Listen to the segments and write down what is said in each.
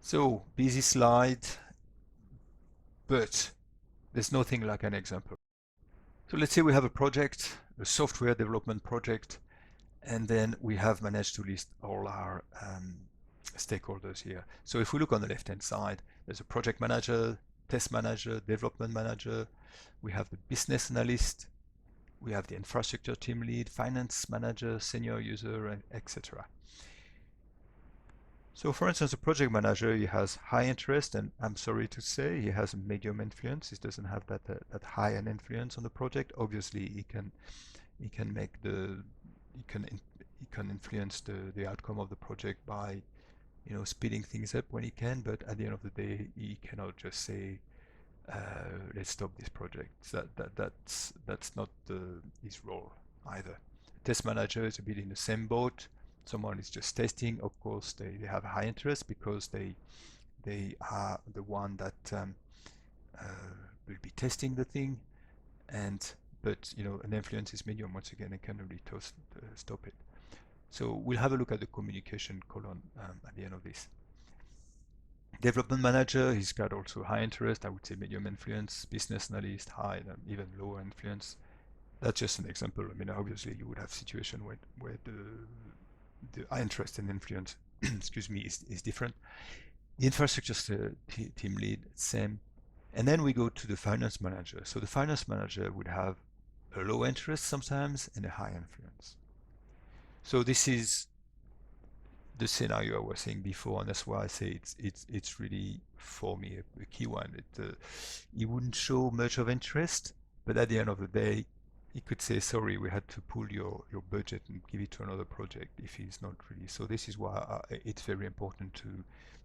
So, busy slide, but there's nothing like an example. So let's say we have a project, a software development project, and then we have managed to list all our stakeholders here. So if we look on the left-hand side, there's a project manager, test manager, development manager. We have the business analyst. We have the infrastructure team lead, finance manager, senior user, etc. So for instance, a project manager, he has high interest, and I'm sorry to say he has a medium influence. He doesn't have that high an influence on the project. Obviously, he can make the he can in, he can influence the outcome of the project by speeding things up when he can. But at the end of the day, he cannot just say let's stop this project. That's not his role either. Test manager is a bit in the same boat. Someone is just testing. Of course, they have high interest because they are the one that will be testing the thing. And but an influence is medium. Once again, I can really stop it. So we'll have a look at the communication column at the end of this. Development manager, he's got also high interest, I would say medium influence. Business analyst, high, even lower influence. That's just an example. I mean, obviously you would have situation where the high interest and influence, excuse me, is different. The infrastructure team lead, same. And then we go to the finance manager. So the finance manager would have a low interest sometimes and a high influence. So this is the scenario I was saying before, and that's why I say it's really for me a key one. He wouldn't show much of interest, but at the end of the day, he could say, sorry, we had to pull your budget and give it to another project if he's not really. So this is why it's very important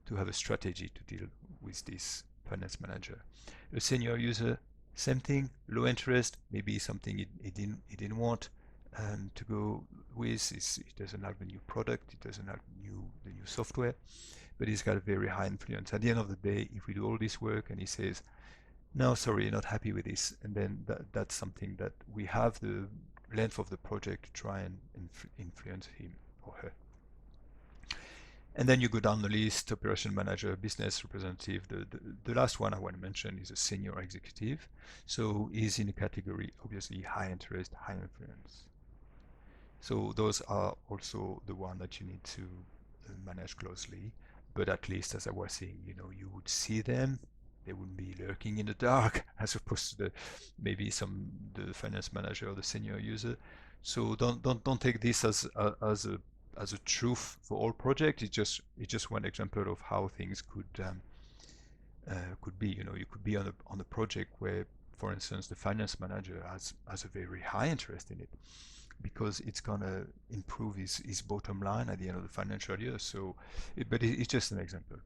to have a strategy to deal with this finance manager. A senior user, same thing, low interest, maybe something he didn't want to go with. He doesn't like the new product, he doesn't like the new software, but he's got a very high influence. At the end of the day, if we do all this work and he says, no, sorry, you're not happy with this, and then that's something that we have the length of the project to try and influence him or her. And then you go down the list, operation manager, business representative. The last one I want to mention is a senior executive. So he's in the category, obviously, high interest, high influence. So those are also the one that you need to manage closely. But at least, as I was saying, you would see them. They wouldn't be lurking in the dark, as opposed to maybe the finance manager or the senior user. So don't take this as a truth for all projects. It's just one example of how things could be. You could be on a project where, for instance, the finance manager has a very high interest in it because it's gonna improve his bottom line at the end of the financial year. So, but it's just an example.